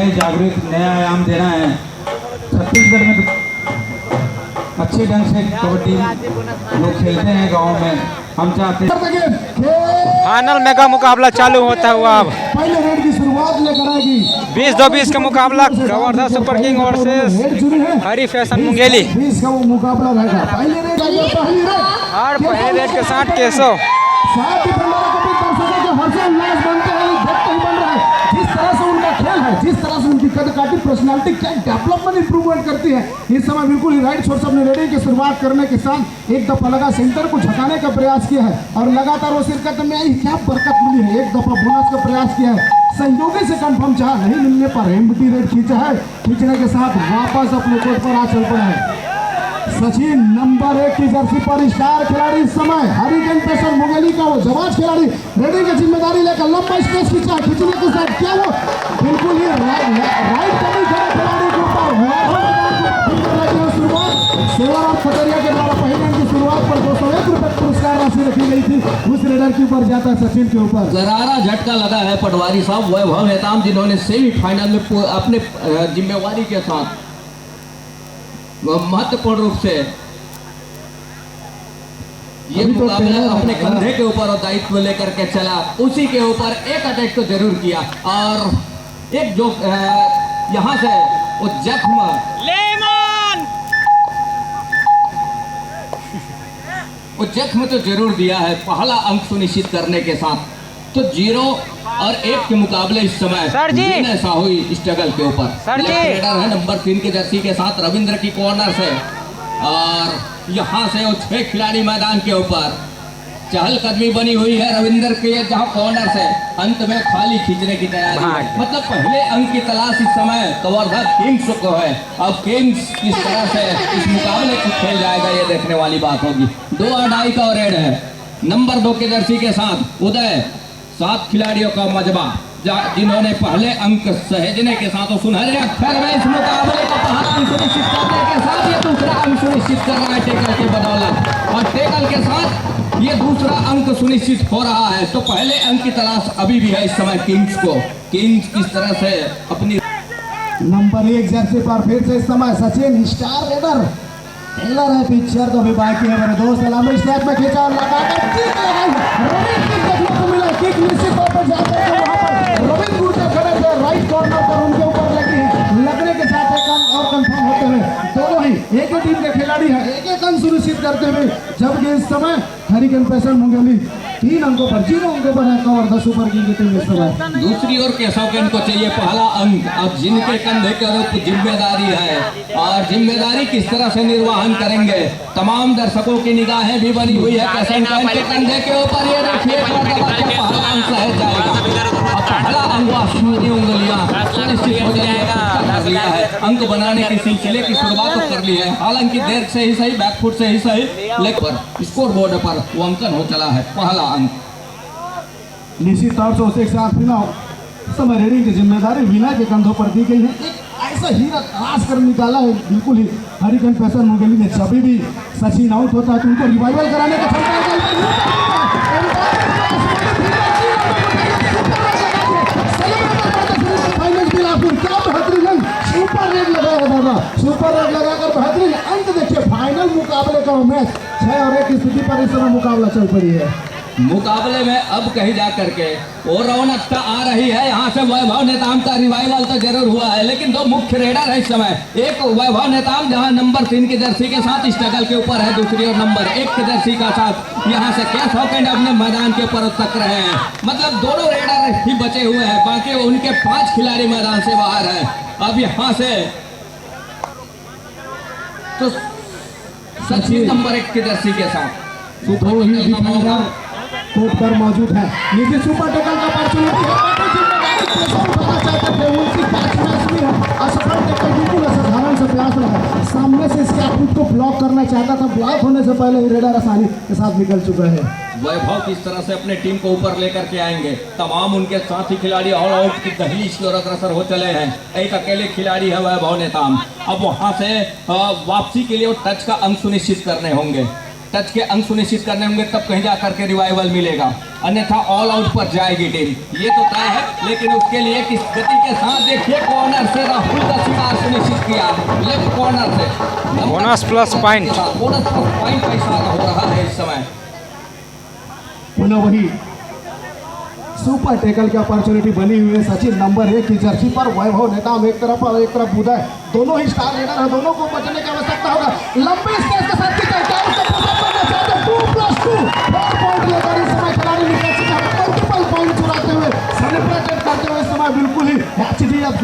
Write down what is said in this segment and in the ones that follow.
नए जागृत नया आयाम देना है। छत्तीसगढ़ में तो अच्छे ढंग से कबड्डी लोग खेलते हैं गांव में। हम चाहते हैं फाइनल मेगा मुकाबला चालू होता हुआ अब पहले रेड की शुरुआत लेकर आएगी 20-20 का मुकाबला कवर्धा सुपर किंग वर्सेस हरी फैशन मुंगेली। 20 का वो मुकाबला रहेगा। पहले रेड और पहले रेड के 60 केसो हर्षोल्लास बनते हैं, देखते ही बन रहा है। जिस तरह से उनका खेल है, जिस तरह से उनकी कदकाठी पर्सनालिटी क्या डेवलपमेंट इंप्रूवमेंट करती है। इस समय बिल्कुल ही राइट छोर अपने रेडिंग की शुरुआत करने के साथ एक दफा लगा सेंटर को झकाने का प्रयास किया है और लगातार वो शिरकत में आई क्या बरकत मिली है। एक दफा बोनस का प्रयास किया है, संयोगी से कंफर्म चाह नहीं मिलने पर एमटी रेड खींचा है। खींचने के साथ वापस अपने कोर्ट पर आ चल पड़ा है। सचिन नंबर 1 की जर्सी पर स्टार खिलाड़ी इस समय हरिकेन पेसर मुंगेली का वो जवाब खिलाड़ी रेडिंग की जिम्मेदारी लेकर लंबा स्पेस खींचा। खींचने के साथ क्या वो बिल्कुल ही राइट कमी खड़े खिलाड़ी के ऊपर शुरुआत सेवाराम खतरिया के द्वारा पहले की शुरुआत पर 201 रुपए पुरस्कार राशि रखी गई थी। उस रेडर के ऊपर जाता है सचिन के ऊपर जरारा झटका लगा है पटवारी साहब वैभव नेताम जिन्होंने सेमीफाइनल में अपने जिम्मेवारी के साथ महत्वपूर्ण रूप से ये मुकाबला अपने कंधे के ऊपर और दायित्व लेकर के चला। उसी के ऊपर एक अटैक तो जरूर किया और एक जो यहाँ से वो जख्म वो जख्म तो जरूर दिया है। पहला अंक सुनिश्चित करने के साथ तो 0 और 1 के मुकाबले इस समय साहू स्ट्रगल के ऊपर रेडर है नंबर 3 के जर्सी के साथ रविंद्र की कॉर्नर से और यहाँ से वो 6 खिलाड़ी मैदान के ऊपर चहलकदमी बनी हुई है रविंद्र के जहाँ कॉर्नर से अंत में खाली खींचने की तैयारी है। मतलब पहले अंक की तलाश इस समय कवर्धा किंग्स को है। अब किंग्स किस तरह से इस मुकाबले को खेल जाएगा ये देखने वाली बात होगी। 2-2.5 का रेड है नंबर 2 के जर्सी के साथ उदय 7 खिलाड़ियों का मजबा जिन्होंने पहले अंक सहेजने के साथ और सुनहरे अक्षर में इस मुकाबले को पहला अंक सुनिश्चित करने के साथ ये दूसरा अंक सुनिश्चित कर रहा है टेकल के बदौलत और टेकल के साथ ये दूसरा अंक सुनिश्चित हो रहा है। तो पहले अंक की तलाश अभी भी है इस समय किंग्स को। किंग्स किस तरह से अपनी नंबर 1 जर्सी पर फिर से इस समय सचिन स्टार रेडर टेलर है पिक्चर तो भी बाकी है मेरे दोस्त लंबे स्टेप में खींचा और लगाकर किक लगाई। देखने को मिला किक निश्चित तौर पर जाते हैं वहां पर रविंद्र गुर्जर खड़े थे राइट कॉर्नर पर उनके ऊपर लगने के साथ एक अंक और कंफर्म होते हुए दोनों ही एक ही टीम के खिलाड़ी हैं एक अंक सुनिश्चित करते हुए। जबकि इस समय हरिकेन पेसर मुंगेली 3 अंकों पर 0 अंकों पर है कवर्धा सुपर किंग की टीम इस समय। दूसरी ओर केशव केन को चाहिए पहला अंक। अब जिनके कंधे के जिम्मेदारी है और जिम्मेदारी किस तरह से निर्वहन करेंगे तमाम दर्शकों की निगाहें भी बनी हुई है केशव केन के कंधे के ऊपर। ये देखिए पहला अंक सहज जाएगा। पहला अंक उंगलियां सुनिश्चित हो जाएगा है। अंक बनाने के सिलसिले की शुरुआत कर ली है। हालांकि देर से ही सही बैकफुट से ही सही लेकिन स्कोर बोर्ड पर वो अंकन हो चला है पहला अंक। निश्चित तौर से उसे एक साथ फिलहाल समय रेडिंग की जिम्मेदारी विनय के कंधों पर दी गई है। एक ऐसा हीरा तलाश कर निकाला है बिल्कुल ही हरिकेन पेसर मुंगेली ने। जब भी सचिन आउट होता है तो उनको रिवाइवल कराने का सुपर रेड लगाया दादा सुपर रेड लगाकर बेहतरीन अंक देखिए। फाइनल मुकाबले का मैच 6 और 1 की स्थिति पर इस समय मुकाबला चल पड़ी है। मुकाबले में अब कहीं जा करके और रौनकता आ रही है। यहाँ से वैभव नेताम का रिवाइवल तो जरूर हुआ है लेकिन 2 मुख्य रेडर है इस समय। एक वैभव नेताम जहाँ नंबर 3 की जर्सी के साथ स्ट्रगल के ऊपर है। दूसरी ओर नंबर 1 की जर्सी का साथ यहाँ से केशव केन अपने मैदान के ऊपर तक रहे हैं। मतलब दोनों रेडर ही बचे हुए हैं बाकी उनके 5 खिलाड़ी मैदान से बाहर है। अब यहाँ से तो सचिन नंबर 1 की जर्सी के साथ कोर्ट पर मौजूद है। नीचे सुपर टेकल का अपॉर्चुनिटी असफल टेकल बिल्कुल असाधारण से प्रयास रहा। सामने से इसके आउट को ब्लॉक करना चाहता था। ब्लॉक होने से पहले ही रेडर आसानी के साथ निकल चुका है। वैभव किस तरह से अपने टीम को ऊपर लेकर के आएंगे। तमाम उनके साथी खिलाड़ी ऑल आउट की दहलीज की ओर अग्रसर हो चले हैं। एक अकेले खिलाड़ी है वैभव नेताम। अब वहां से वापसी के लिए टच का अंक सुनिश्चित करने होंगे। टच के अंक सुनिश्चित करने होंगे, तब कहीं जाकर के रिवाइवल मिलेगा, अन्यथा ऑल आउट पर जाएगी टीम। ये तो तय है, लेकिन उसके लिए किस गति के साथ देखिए कॉर्नर से राहुल का शिकार सुनिश्चित किया, लेफ्ट कॉर्नर से bonus plus point, bonus plus point का इशारा हो रहा है इस समय। पुनः वही सुपर टैकल की अपॉर्चुनिटी बनी हुई है सचिन नंबर 1 की जर्सी पर। वैभव नेताम एक तरफ और एक तरफ उदय, दोनों ही स्टार लीडर है, दोनों को बचने की आवश्यकता होगा। लंबे स्टेज के साथ 4 पॉइंट लेकर इस समय खिलाड़ी निकल चुका है, मल्टीपल पॉइंट चुराते हुए सेलिब्रेट करते हुए इस समय बिल्कुल ही एचडीएफ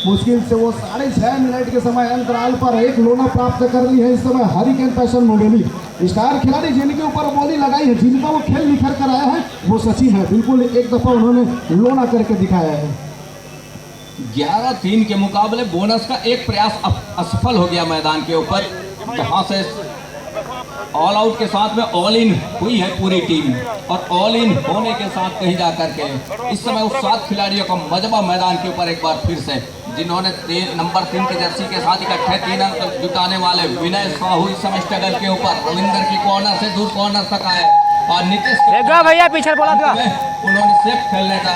मुश्किल से वो 6.5 मिनट के समय अंतराल पर एक लोना प्राप्त कर ली है इस समय हरिकेन पैशन मोडेली। स्टार खिलाड़ी जिनके ऊपर बोली लगाई है, जिनका वो खेल निखर कर आया है, वो सचिन है। बिल्कुल एक दफा उन्होंने लोना करके दिखाया है। 11-3 के मुकाबले बोनस का एक प्रयास असफल हो गया मैदान के ऊपर, जहां से ऑल आउट के साथ में ऑल इन हुई है पूरी टीम, और ऑल इन होने के साथ कहीं जाकर के इस समय उस 7 खिलाड़ियों का मजबा मैदान के ऊपर एक बार फिर से, जिन्होंने नंबर 3 की जर्सी के साथ इकट्ठे 3 अंक जुटाने वाले विनय साहू इस समय स्ट्रगल के ऊपर रविंदर की कॉर्नर से दूर कॉर्नर तक आए, और नीतीश भैया पीछे बोला था, उन्होंने सेफ खेलने का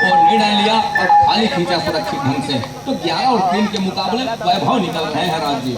और निर्णय लिया और खाली खींचा सुरक्षित ढंग से। तो 11 और 3 के मुकाबले वैभव निकल रहे हैं राज जी।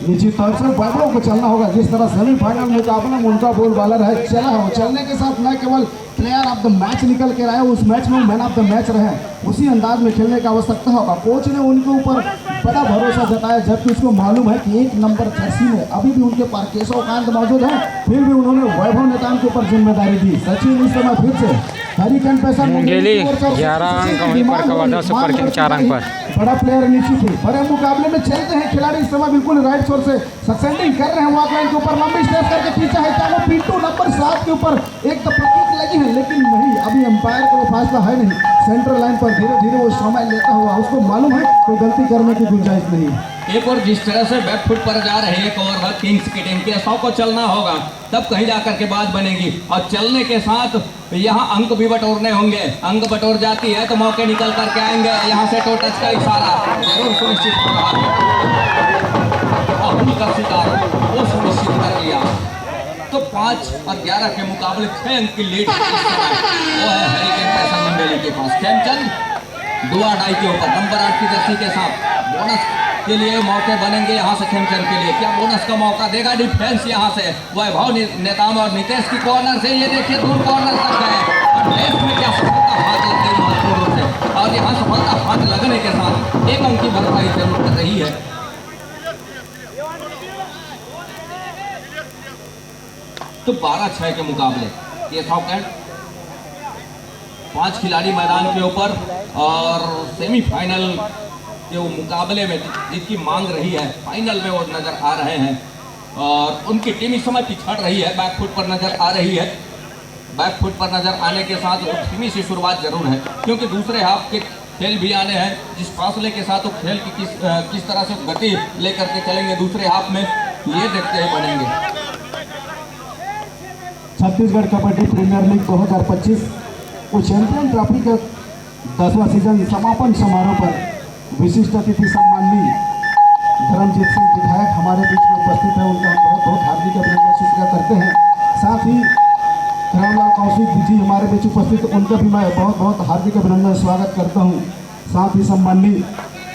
निश्चित तौर से वैभव को चलना होगा, जिस तरह सेमीफाइनल मुकाबला में उनका बोल बालर है चला है, वो चलने के साथ न केवल प्लेयर ऑफ द मैच निकल के रहे, उस मैच में मैन ऑफ द मैच रहे, उसी अंदाज में खेलने की आवश्यकता होगा। कोच ने उनके ऊपर बड़ा भरोसा जताया, जबकि उसको मालूम है कि 1 नंबर जर्सी में अभी भी उनके पास केशव कांत मौजूद है, फिर भी उन्होंने वैभव नेताम के ऊपर जिम्मेदारी दी। सचिन इस समय फिर से हरिकेन पैसा 11 अंक वहीं पर कवर्धा सुपर किंग 4 अंक पर। बड़ा प्लेयर निश्चित ही बड़े मुकाबले में चलते हैं खिलाड़ी इस समय बिल्कुल राइट छोर से सक्सेंडिंग कर रहे हैं, वॉक लाइन के ऊपर लंबी स्टेप करके पीछे है, क्या वो पिंटू नंबर 7 के ऊपर एक दफा किक लगी है, लेकिन नहीं, अभी अंपायर को फैसला है नहीं। सेंट्रल लाइन पर धीरे धीरे वो समय लेता हुआ, उसको मालूम है कोई गलती करने की गुंजाइश नहीं है। एक और जिस तरह से बैक फुट पर जा रहे हैं कवर्धा किंग्स की टीम के 100 को चलना होगा, तब कहीं जाकर के बात बनेगी, और चलने के साथ यहाँ अंक भी बटोरने होंगे। अंक बटोर जाती है तो मौके निकल करके आएंगे, यहाँ से टो टच का इशारा जरूर सुनिश्चित हो रहा है, और का शिकार वो सुनिश्चित कर लिया। तो 5 और 11 के मुकाबले 6 अंक की लीड वो है हरिकेन पैशन मंडेली के पास। खेमचंद दुआ डाई के ऊपर नंबर 8 की जर्सी के साथ बोनस के लिए मौके बनेंगे यहाँ से खेमचंद के लिए, क्या बोनस का मौका देगा डिफेंस यहाँ से वैभव नेताम और नितेश की कॉर्नर से, ये देखिए दूर कॉर्नर तक गए, और लेफ्ट में क्या सफलता हाथ लगती है महत्वपूर्ण रूप से, और यहाँ सफलता हाथ लगने के साथ 1 अंक की भरपाई जरूर कर रही है। तो 12-6 के मुकाबले ये सॉकेट 5 खिलाड़ी मैदान के ऊपर, और सेमीफाइनल के वो मुकाबले में जिनकी मांग रही है, फाइनल में वो नजर आ रहे हैं, और उनकी टीम इस समय पिछड़ रही है, बैकफुट पर नजर आ रही है। बैकफुट पर नजर आने के साथ वो धीमी सी शुरुआत जरूर है, क्योंकि दूसरे हाफ के खेल भी आने हैं, जिस फासले के साथ वो खेल की किस तरह से गति लेकर के चलेंगे दूसरे हाफ में, ये देखते ही बनेंगे। छत्तीसगढ़ कबड्डी प्रीमियर लीग 2025 को चैंपियन ट्रॉफी का 10वां सीजन समापन समारोह पर विशिष्ट अतिथि सम्माननीय धर्मजीत सिंह विधायक हमारे बीच में उपस्थित है, उनका हम बहुत बहुत हार्दिक अभिनंदन स्वीकार करते हैं। साथ ही रामलाल कौशिक जी हमारे बीच उपस्थित, उनका भी मैं बहुत बहुत हार्दिक अभिनंदन स्वागत करता हूं। साथ ही सम्माननीय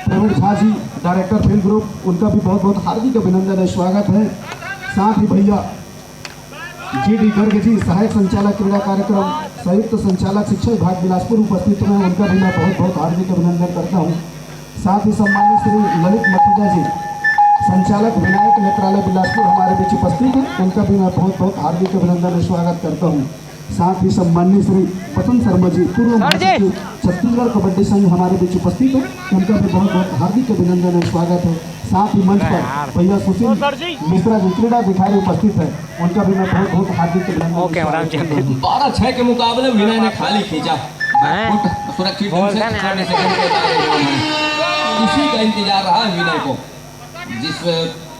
Praveen Jha ji director film group, उनका भी बहुत बहुत हार्दिक अभिनंदन स्वागत है। साथ ही भैया GD गर्ग जी सहायक संचालक क्रीड़ा कार्यक्रम संयुक्त संचालक शिक्षा विभाग बिलासपुर उपस्थित हैं, उनका भी मैं बहुत बहुत हार्दिक अभिनंदन करता हूं। साथ ही सम्मानित श्री ललित मखीजा जी संचालक विनायक नेत्रालय बिलासपुर हमारे बीच उपस्थित हैं, उनका भी मैं बहुत बहुत हार्दिक अभिनंदन और स्वागत करता हूं। साथ ही सम्मानित श्री पतन शर्मा जी पूर्व महासचिव छत्तीसगढ़ कबड्डी संघ हमारे बीच उपस्थित हैं, उनका भी बहुत बहुत हार्दिक अभिनंदन और स्वागत है। साथ ही मंच पर भैया सुशील मिश्रा जी क्रीड़ा अधिकारी उपस्थित है, उनका भी मैं बहुत बहुत हार्दिक अभिनंदन। 12-6 के मुकाबले विनय ने खाली खींचा, सुरक्षित इसी का इंतजार रहा विनय को, जिस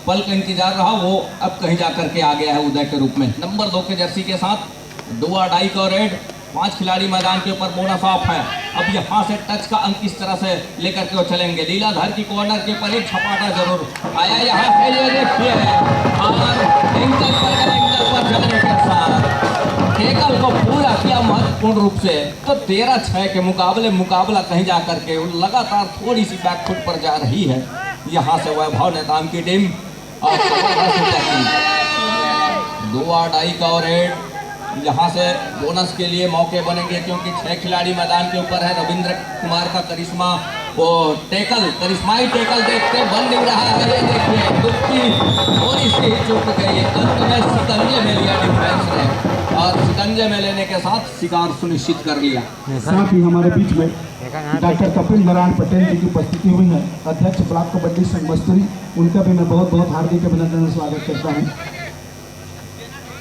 पल का इंतजार रहा वो अब कहीं जाकर के आ गया है उदय के रूप में। नंबर 2 के जर्सी के साथ दुआ डाई का रेड, 5 खिलाड़ी मैदान के ऊपर बोनस ऑफ है। अब यहाँ से टच का अंक किस तरह से लेकर के वो चलेंगे, लीलाधर की कॉर्नर के ऊपर एक छपाटा जरूर आया यहाँ से, ये देखिए और महत्वपूर्ण रूप से तो 13-6 के मुकाबला कहीं जा करके लगातार थोड़ी सी बैकफुट पर जा रही है। यहाँ से वैभव नेताम की टीम और 2-2 का रेड। यहाँ से बोनस के लिए मौके बनेंगे क्योंकि 6 खिलाड़ी मैदान के ऊपर है। रविंद्र कुमार का करिश्मा वो करिश्माई टेकल देखते बन नहीं रहा है। ये देखिए दुखी थोड़ी सी ही चूक गई है। अंत में शिकंजे में लिया डिफेंस ने और शिकंजे में लेने के साथ शिकार सुनिश्चित कर लिया। साथ ही हमारे बीच में डॉक्टर कपिल नारायण पटेल जी की उपस्थिति हुई है, अध्यक्ष ब्लॉक कबड्डी संघ मस्तूरी। उनका भी मैं बहुत बहुत हार्दिक अभिनंदन और स्वागत करता हूँ।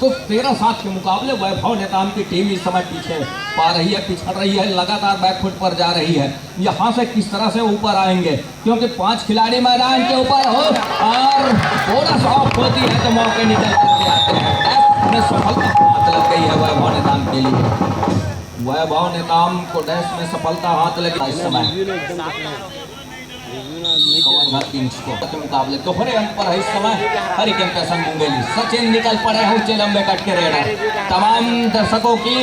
तो 13-7 के मुकाबले वैभव नेताम की टीम इस समय पीछे पा रही है, पिछड़ रही है, लगातार बैकफुट पर जा रही है। यहाँ से किस तरह से ऊपर आएंगे क्योंकि 5 खिलाड़ी मैदान के ऊपर हो और बोनस ऑफ होती है तो मौके निकल करके आते हैं। में सफलता हाथ लग गई है वैभव नेताम के लिए। वैभव नेताम को डैश में सफलता हाथ लगी इस समय। मुकाबले दोहरे अंक पर है इस समय हरिकेन पैसन मुंगेली। सचिन निकल पड़े हैं ऊंचे लंबे कट के रेडर। तमाम दर्शकों की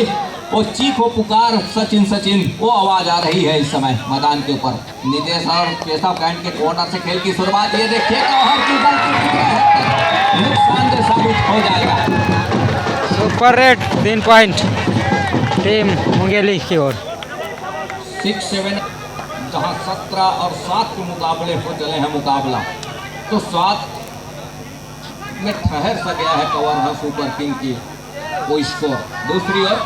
वो चीखो पुकार सचिन सचिन वो आवाज आ रही है इस समय मैदान के ऊपर। नितेश और केशव कैंट के कॉर्नर से खेल की शुरुआत। ये देखिए नुकसानदेह साबित हो जाएगा। Super red 3 point team Mungeli की ओर। 6-7 जहाँ 17 और 7 के मुकाबले हो चले हैं मुकाबला तो 7 में ठहर सा गया है कवर्धा सुपर किंग की वो स्कोर। दूसरी ओर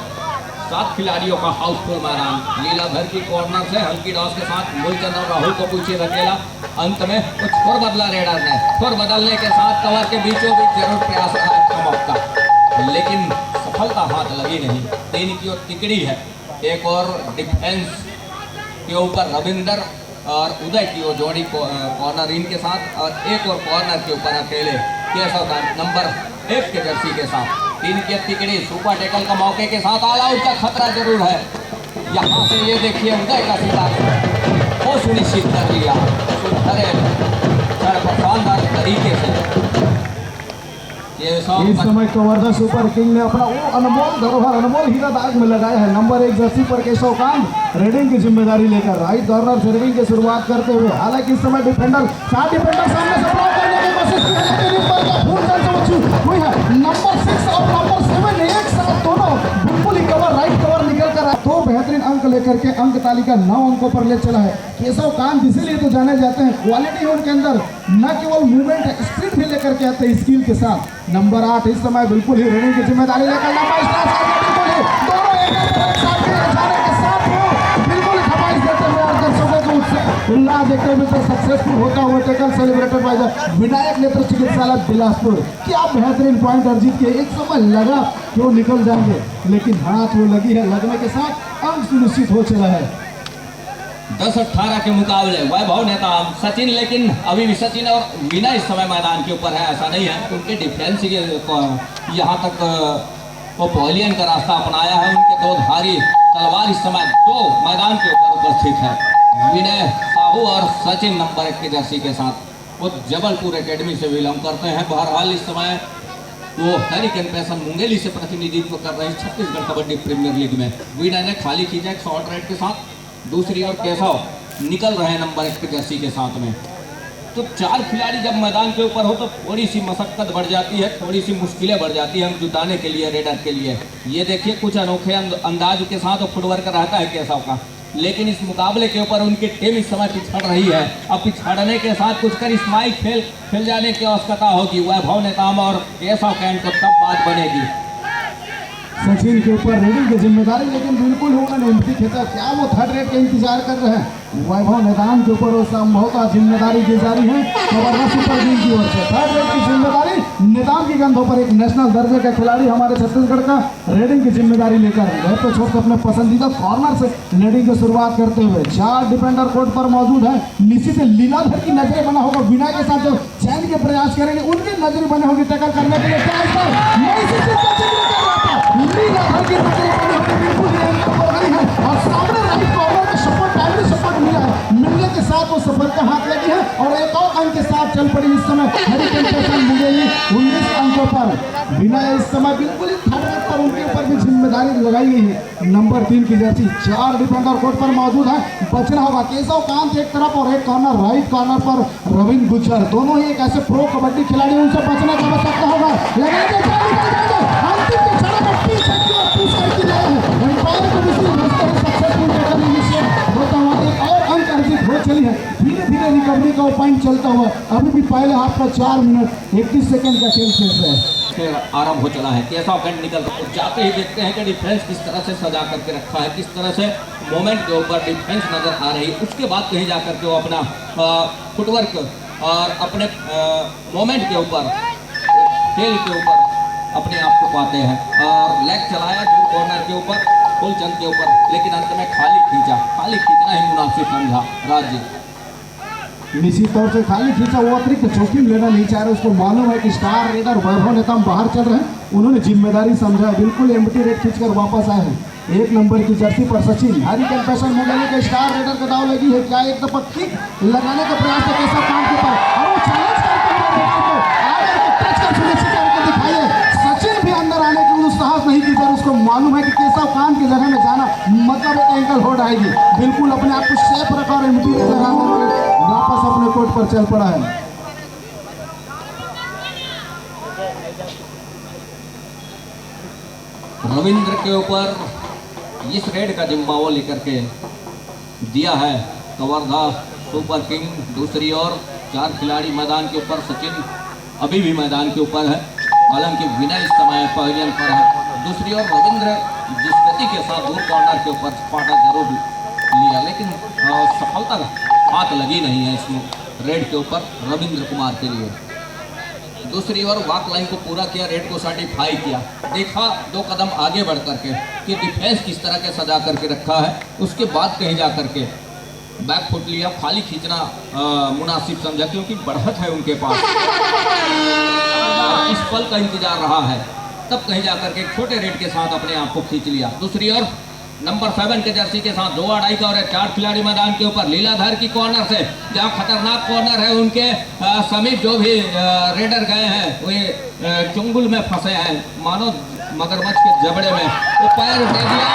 7 खिलाड़ियों का हाउसफुल मैदान। लीलाधर की कॉर्नर से हल्की टॉस के साथ मूलचंद और राहुल को पीछे धकेला। अंत में कुछ स्कोर बदला रेडर ने। स्कोर बदलने के साथ कवर के बीचों बीच जरूर प्रयास रहा का मौका लेकिन सफलता हाथ लगी नहीं। 3 की ओर तिकड़ी है। एक और डिफेंस के ऊपर रविंदर और उदय की ओर जोड़ी कॉर्नर इन के साथ और एक और कॉर्नर के ऊपर अकेले केशव का नंबर 1 के जर्सी के साथ। 3 की तिकड़ी सुपर टैकल का मौके के साथ ऑल आउट का खतरा जरूर है। यहाँ से ये देखिए उदय का शिकार वो सुनिश्चित कर लिया शानदार तरीके से। इस समय कवर्धा सुपर किंग ने अपना वो अनमोल धरोहर अनमोल हीरा दाग में लगाया है। नंबर 1 जर्सी पर केशव कांत रेडिंग की जिम्मेदारी लेकर राइट कॉर्नर सर्विंग की शुरुआत करते हुए। हालांकि इस समय डिफेंडर 7 डिफेंडर सामने से ब्लॉक करने की कोशिश की है लेकिन इस पर फुल टर्न से हुई है। नंबर 6 और नंबर 7 एक साथ दोनों बिल्कुल ही कवर राइट कवर निकल कर 2 बेहतरीन अंक लेकर के अंक तालिका 9 अंकों पर ले चला है। केशव कांत इसीलिए तो जाने जाते हैं, क्वालिटी है उनके अंदर, न केवल मूवमेंट स्पीड भी लेकर के आते हैं स्किल के साथ। नंबर 8 इस समय बिल्कुल ही रेडिंग की जिम्मेदारी लेकर दोनों एक साथ जाने के साथ बिल्कुल खपाइश देते हुए और दर्शकों को उल्लास देखते हुए सक्सेसफुल होता हुआ tackle celebrated by the Vinayak नेत्र चिकित्सालय बिलासपुर। क्या बेहतरीन पॉइंट अर्जित किए। एक समय लगा कि वो निकल जाएंगे लेकिन हाथ वो लगी है, लगने के साथ अंक सुनिश्चित हो चला है। 10-18 के मुकाबले वैभव नेताम सचिन, लेकिन अभी भी सचिन और वीना इस समय मैदान के ऊपर है। ऐसा नहीं है उनके डिफेंस यहाँ तक वो पवेलियन का रास्ता अपनाया है। उनके 2 धारी तलवार इस समय 2 मैदान के ऊपर उपस्थित है। विनय साहू और सचिन नंबर 1 के जर्सी के साथ वो जबलपुर एकेडमी से विलम्ब करते हैं। बहरहाल इस समय वो हरिकेन पैसन मुंगेली से प्रतिनिधित्व कर रहे हैं छत्तीसगढ़ कबड्डी प्रीमियर लीग में। विनय ने खाली खींचा एक शॉर्ट राइट के साथ। दूसरी ओर केशव निकल रहे हैं नंबर 1 के जर्सी के साथ में। तो 4 खिलाड़ी जब मैदान के ऊपर हो तो थोड़ी सी मशक्कत बढ़ जाती है, थोड़ी सी मुश्किलें बढ़ जाती है हम जुटाने के लिए रेडर के लिए। ये देखिए कुछ अनोखे अंदाज के साथ फुटवर्क रहता है केशव का, लेकिन इस मुकाबले के ऊपर उनकी टीम इस समय पिछड़ रही है। अब पिछड़ने के साथ कुछ करिश्माई खेल जाने की आवश्यकता होगी वैभव नेताम और केशव कैंट को तब बात बनेगी। सचिन के ऊपर रेडिंग की जिम्मेदारी लेकिन बिल्कुल उन्होंने उल्टी खेता। क्या वो 3rd रेड का इंतजार कर रहे हैं। वैभव नेताम के ऊपर संभवतः जिम्मेदारी दी जा रही है कवर्धा सुपर किंग की ओर से। 3rd रेड की जिम्मेदारी नेताम की कंधों पर। एक नेशनल दर्जे का खिलाड़ी हमारे छत्तीसगढ़ का रेडिंग की जिम्मेदारी लेकर घर पे छोड़कर अपने पसंदीदा कॉर्नर से रेडिंग की शुरुआत करते हुए 4 डिफेंडर कोर्ट पर मौजूद है। निश्चित लीलाधर की नजरें बना होगा। विनय के साथ जो चैन के प्रयास करेंगे उनकी नजरें बने होगी टैकल करने के लिए। लीलाधर की नजरें बनी होगी बिल्कुल है और सामने राइट कॉर्नर में सपोर्ट टाइमली सपोर्ट मिला है। मिलने के साथ वो सफलता हाथ लगी है और एक और अंक के साथ चल पड़ी इस समय हरिकेन पैसन मुंगेली 19 अंकों पर। बिना इस समय बिल्कुल ही थर्ड पर उनके ऊपर भी जिम्मेदारी लगाई गई है। नंबर 3 की जर्सी, 4 डिफेंडर कोर्ट पर मौजूद है। बचना होगा केशव कांत एक तरफ और एक कॉर्नर राइट कॉर्नर पर रविंद्र गुज्जर, दोनों ही एक ऐसे प्रो कबड्डी खिलाड़ी, उनसे बचने की आवश्यकता होगा। लगा दे अंतिम के क्षण में पीछे की ओर पुश की जाए है। एम्पायर को दूसरी रास्ते में सक्सेसफुल टैकल इनिशिएट होता हुआ एक और अंक अर्जित हो चली है। धीरे धीरे रिकवरी का पॉइंट चलता हुआ अभी भी पहले हाफ का 4 मिनट 31 सेकंड का खेल शेष है। आरंभ हो चला है। केशव कांत निकल जाते ही देखते हैं कि डिफेंस किस तरह से सजा करके रखा है, किस तरह से मोमेंट के ऊपर डिफेंस नजर आ रही है। उसके बाद कहीं जा करके वो अपना फुटवर्क और अपने मोमेंट के ऊपर, खेल के ऊपर अपने आप को पाते हैं। और लेग चलाया दूर कॉर्नर के ऊपर, फुलचंद के ऊपर, लेकिन अंत में खाली खींचना ही मुनासिब समझा राज्य। निश्चित तौर से खाली खींचा, वो अतिरिक्त जोखिम लेना नहीं चाह रहे। उसको मालूम है कि स्टार रेडर वैभव नेताम बाहर चल रहे हैं, उन्होंने जिम्मेदारी समझा, बिल्कुल एम्प्टी रेड खींचकर वापस आए हैं। 1 नंबर की जर्सी पर सचिन, हरिकेन पैशन मुंगेली के स्टार रेडर का दाव लगी है। क्या एक दफा किक लगाने का प्रयास है केशव कांत के ऊपर, और वो चैलेंज करते हुए आगे टच कर सुनिश्चित करके दिखाइए। सचिन भी अंदर आने की साहस नहीं की, पर उसको मालूम है कि केशव कांत की जगह में जाना मतलब एक एंकल होल्ड आएगी। बिल्कुल अपने आप को सेफ रखा और एम्प्टी रेड लगाने वापस अपने कोर्ट पर चल पड़ा है। रविंद्र के ऊपर इस रेड का जिम्मा वो लेकर के दिया है कवर्धा सुपर किंग। दूसरी ओर 4 खिलाड़ी मैदान के ऊपर, सचिन अभी भी मैदान के ऊपर है, हालांकि विनय इस समय पवेलियन पर है। दूसरी ओर रविंद्र जिस गति के साथ दूर कॉर्नर के ऊपर पाटा जरूर लिया, लेकिन सफलता हाथ लगी नहीं है इसमें रेड के ऊपर रविंद्र कुमार के लिए। दूसरी ओर वॉक लाइन को पूरा किया, रेड को सर्टिफाई किया, देखा 2 कदम आगे बढ़ करके कि डिफेंस किस तरह के सजा करके रखा है। उसके बाद कहीं जा करके बैक फुट लिया, खाली खींचना मुनासिब समझा, क्योंकि बढ़त है उनके पास, इस पल का इंतजार रहा है। तब कहीं जा करके छोटे रेड के साथ अपने आप को खींच लिया। दूसरी ओर नंबर 7 के जर्सी के साथ 2 अढ़ाई का और 4 खिलाड़ी मैदान के ऊपर, लीलाधर की कॉर्नर से, जहां खतरनाक कॉर्नर है उनके समीप जो भी रेडर गए हैं वे चुंगुल में फंसे हैं, मानो मगरमच्छ के जबड़े में। वो पैर दे दिया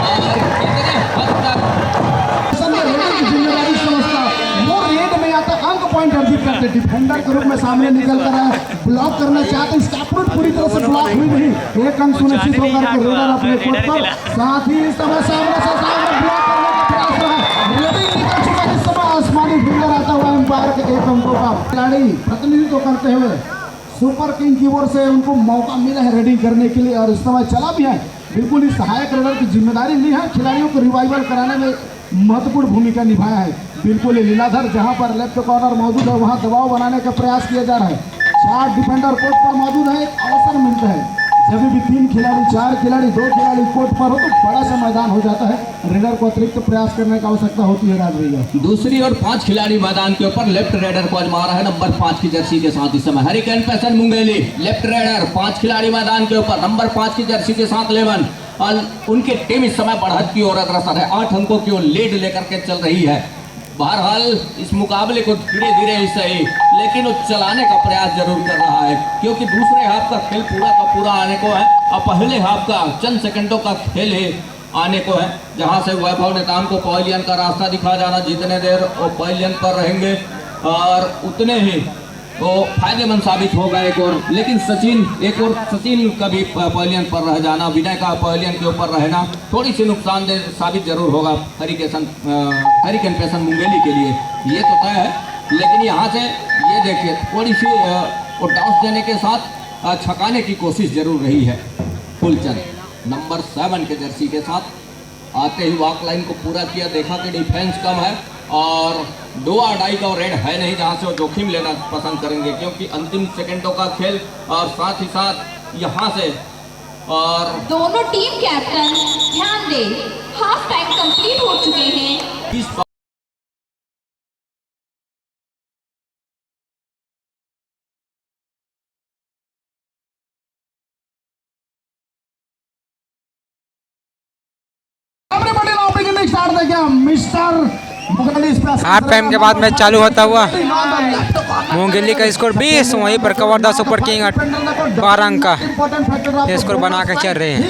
और कितने हद तक जिम्मेदारी समझता वो रेड में आता, अंक पॉइंट अर्जित करते, डिफेंडर के रूप में सामने निकल कर आए, ब्लॉक करना चाहते, इसका अप्रोच पूरी तरह से ब्लॉक हुई नहीं। 1 अंक सुनिश्चित होकर के रेडर अपने कोर्ट पर, साथ ही इस समय सामने से सामने ब्लॉक करने का प्रयास रहा। रेडिंग निकल चुका, इस समय आसमानी फिंगर आता हुआ एम्पायर के 1 अंकों का खिलाड़ी प्रतिनिधित्व करते हुए सुपर किंग की ओर से उनको मौका मिला है रेडिंग करने के लिए, और इस समय चला भी है। बिल्कुल ही सहायक रेडर की जिम्मेदारी ली है, खिलाड़ियों को रिवाइवल कराने में महत्वपूर्ण भूमिका निभाया है। बिल्कुल ही लीलाधर जहां पर लेफ्ट कॉर्नर मौजूद है वहां दबाव बनाने का प्रयास किया जा रहा है। 4 डिफेंडर कोर्ट पर मौजूद है, एक अवसर मिलता है जब भी 3 खिलाड़ी, 4 खिलाड़ी, 2 खिलाड़ी कोर्ट पर हो तो बड़ा सा मैदान हो जाता है, रेडर को अतिरिक्त प्रयास करने की आवश्यकता होती है। राज भैया दूसरी ओर 5 खिलाड़ी मैदान के ऊपर, लेफ्ट रेडर को आजमा रहा है नंबर 5 की जर्सी के साथ इस समय hurricane passion Mungeli. Left raider 5 खिलाड़ी मैदान के ऊपर, नंबर 5 की जर्सी के साथ 11, और उनकी टीम इस समय बढ़त की ओर अग्रसर है, 8 अंकों की ओर लीड लेकर के चल रही है। बहरहाल इस मुकाबले को धीरे धीरे ही सही, लेकिन वो चलाने का प्रयास जरूर कर रहा है, क्योंकि दूसरे हाफ का खेल पूरा का पूरा आने को है, और पहले हाफ का चंद सेकंडों का खेल ही आने को है, जहां से वैभव नेताम को पवेलियन का रास्ता दिखा जाना, जितने देर वो पवेलियन पर रहेंगे और उतने ही वो फायदेमंद साबित होगा एक और। लेकिन सचिन का भी पवेलियन पर रह जाना, विनय का पवेलियन के ऊपर रहना थोड़ी सी नुकसानदेह साबित जरूर होगा हरिकेन पैशन मुंगेली के लिए, ये तो तय है। लेकिन यहाँ से ये देखिए थोड़ी सी टॉस देने के साथ छकाने की कोशिश जरूर रही है। फुलचंद नंबर 7 के जर्सी के साथ आते ही वॉक लाइन को पूरा किया, देखा कि डिफेंस कम है और 2 अढ़ाई का रेड है नहीं, जहां से वो जोखिम लेना पसंद करेंगे, क्योंकि अंतिम सेकंडों का खेल, और साथ ही साथ यहां से और दोनों टीम कैप्टन ध्यान दे, हाफ टाइम कंप्लीट हो चुके हैं। इस स्टार्ट देखिए मिस्टर हाफ टाइम के बाद मैच चालू होता हुआ मुंगेली का स्कोर 20, वहीं पर कवर्धा सुपर किंग 12 अंक का स्कोर बना के चल रहे हैं।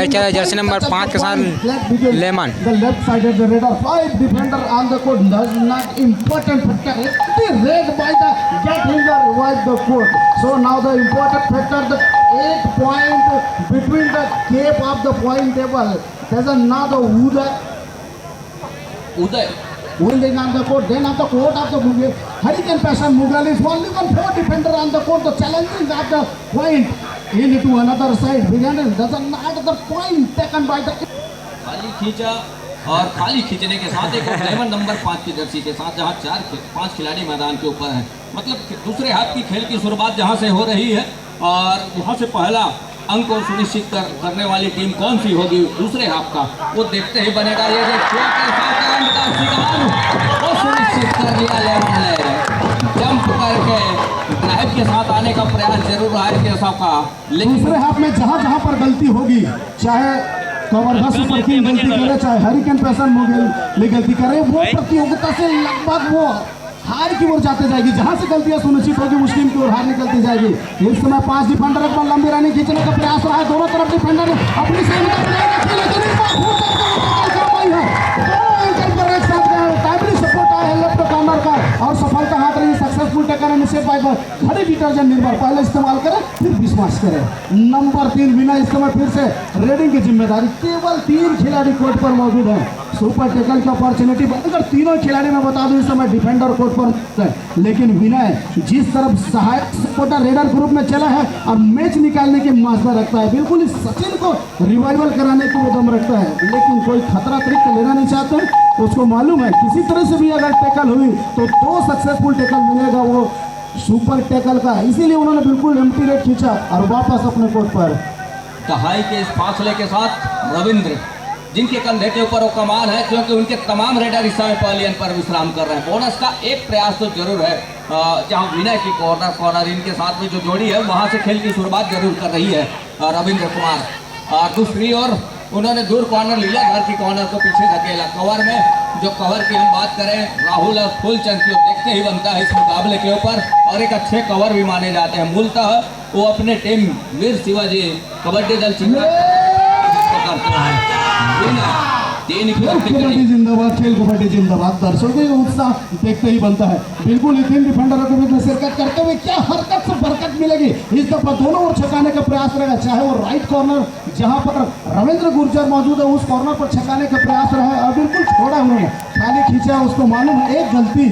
चले जर्सी नंबर 5 के साथ lemon. Eight point between the cape of the point table. There's another Uday. Holding on the court, then on the court of the Mughal. Hurricane Passion Mughal is only 4 defender on the court. The challenging at the point into another side. Began there's another point taken by the. खाली खींचा और खाली खींचने के साथ एक 11 number 5 की Jersey के साथ जहां 5 खिलाड़ी मैदान के ऊपर है। मतलब दूसरे हाथ की खेल की शुरुआत जहां से हो रही है और वहां से पहला अंक को सुनिश्चित करने वाली टीम कौन सी होगी दूसरे हाफ का, वो देखते ही बनेगा। ये वो सुनिश्चित कर लिया लेमन ने, जंप करके ड्राइव के साथ आने का प्रयास जरूर रहा है केशव का, लेकिन दूसरे हाफ में जहां पर गलती होगी, चाहे कवर्धा सुपर किंग गलती करे, चाहे हरिकेन पैसन मुंगेली गलती करे, वो प्रतियोगिता से लगभग वो हार की ओर जाते जाएगी। जहां से गलतियां सुनिश्चित होगी उस टीम की ओर हार निकलती जाएगी। इस समय 5 डिफेंडर पर लंबी रनिंग खींचने का प्रयास रहा है। दोनों तरफ डिफेंडर अपनी सेम सपोर्ट आया है लेफ्ट कॉर्नर का और सफलता हाथ रही। सक्सेसफुल टेकर निषेध पाइपर खड़े डिटर्जेंट निर्भर पहले इस्तेमाल करें फिर विश्वास करें। नंबर 3 बिना इस समय फिर से रेडिंग की जिम्मेदारी। केवल 3 खिलाड़ी कोर्ट पर मौजूद है। सुपर टेकल की अपॉर्चुनिटी अगर तीनों खिलाड़ी में बता दूं इस समय डिफेंडर कोर्ट पर है, लेकिन विनय जिस तरफ सहायक सपोर्टर रेडर ग्रुप में चला है और मैच निकालने की मास्टर रखता है, बिल्कुल इस सचिन को रिवाइवल कराने की वो दम रखता है, लेकिन कोई खतरा अतिरिक्त लेना नहीं चाहते। उसको मालूम है किसी तरह से भी अगर टैकल हुई तो 2 सक्सेसफुल टैकल मिलेगा वो सुपर टैकल का, इसीलिए उन्होंने बिल्कुल एम्प्टी रेट खींचा और वापस अपने कोर्ट पर। दहाई के इस फासले के साथ रविंद्र जिनके कंधे के ऊपर वो कमाल है, क्योंकि उनके तमाम रेडर इस समय पवेलियन पर विश्राम कर रहे हैं। बोनस का एक प्रयास तो जरूर है, जहां विनय की कॉर्नर इनके साथ में जो जोड़ी है वहां से खेल की शुरुआत जरूर कर रही है रविंद्र कुमार। दूसरी ओर उन्होंने दूर कॉर्नर लिया, घर की कॉर्नर को पीछे धकेला। कवर में जो कवर की हम बात करें राहुल और फुलचंद की, देखते ही बनता है इस मुकाबले के ऊपर, और एक अच्छे कवर भी माने जाते हैं। मूलतः वो अपने टीम वीर शिवाजी कबड्डी दल चिंता करते हैं। कबड्डी जिंदाबाद, खेल कबड्डी जिंदाबाद। दर्शकों के उत्साह देखते ही बनता है। बिल्कुल ही 3 डिफेंडरों के बीच में शिरकत करते हुए क्या हरकत से बरकत मिलेगी। इस दफा दोनों ओर छकाने का प्रयास रहेगा, चाहे वो राइट कॉर्नर जहां पर रविंद्र गुर्जर मौजूद है उस कॉर्नर पर छकाने का प्रयास रहा है और बिल्कुल छोड़ा उन्होंने, खाली खींचा। उसको मालूम है एक गलती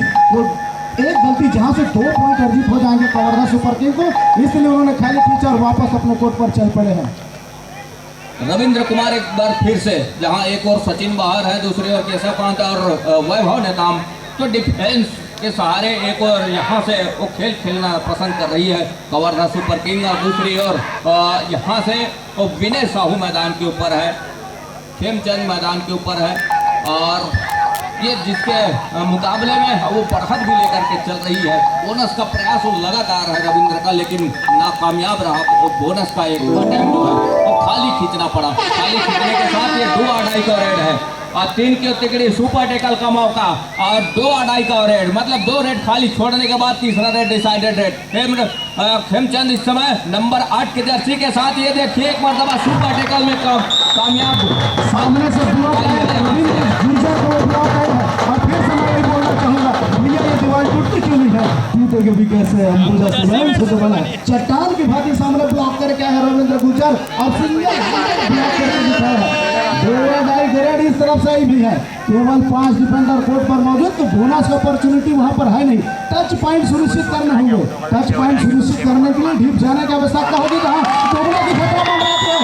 जहां से 2 पॉइंट अर्जित हो जाएंगे कवर्धा सुपर किंग को, इसलिए उन्होंने खाली खींचा और वापस अपने कोर्ट पर चल पड़े हैं। रविंद्र कुमार एक बार फिर से, जहां एक और सचिन बाहर है, दूसरी ओर केशव कांत और वैभव नेताम, तो डिफेंस के सहारे एक और यहाँ से वो खेल खेलना पसंद कर रही है कवर्धा सुपर किंग, और दूसरी ओर यहाँ से वो विनय साहू मैदान के ऊपर है, खेमचंद मैदान के ऊपर है, और ये जिसके मुकाबले में वो बढ़त भी लेकर के चल रही है। बोनस का प्रयास वो लगातार है रविंद्र का, लेकिन नाकामयाब रहा। वो बोनस का एक अटैम्प्ट जो है वो खाली खींचना पड़ा। खाली खींचने के साथ ये 2 अढ़ाई का रेड है और 3 की तिकड़ी सुपर टेकल का मौका और 2 अढ़ाई का रेड, मतलब 2 रेड खाली छोड़ने के बाद तीसरा रेड डिसाइडेड रेड। खेमचंद इस समय नंबर 8 के जर्सी के साथ, ये देखिए एक मरतबा सुपर टेकल में कामयाब सामने से और फिर से मैं बोलना चाहूंगा भैया ये दीवार टूटती क्यों नहीं है, टूटे के विकेट से बना चट्टान की भांति सामने ब्लॉक करके आया रविंद्र गुर्जर और सिंगल ब्लॉक करके दिखाया। ग्रेड इस तरफ से ही भी है, केवल 5 डिफेंडर कोर्ट पर मौजूद, तो बोनस की अपॉर्चुनिटी वहां पर है नहीं। टच पॉइंट सुनिश्चित करने होंगे, टच पॉइंट सुनिश्चित करने के लिए डीप जाने की आवश्यकता होगी। जहां दोगुना की खतरा बन रहा है,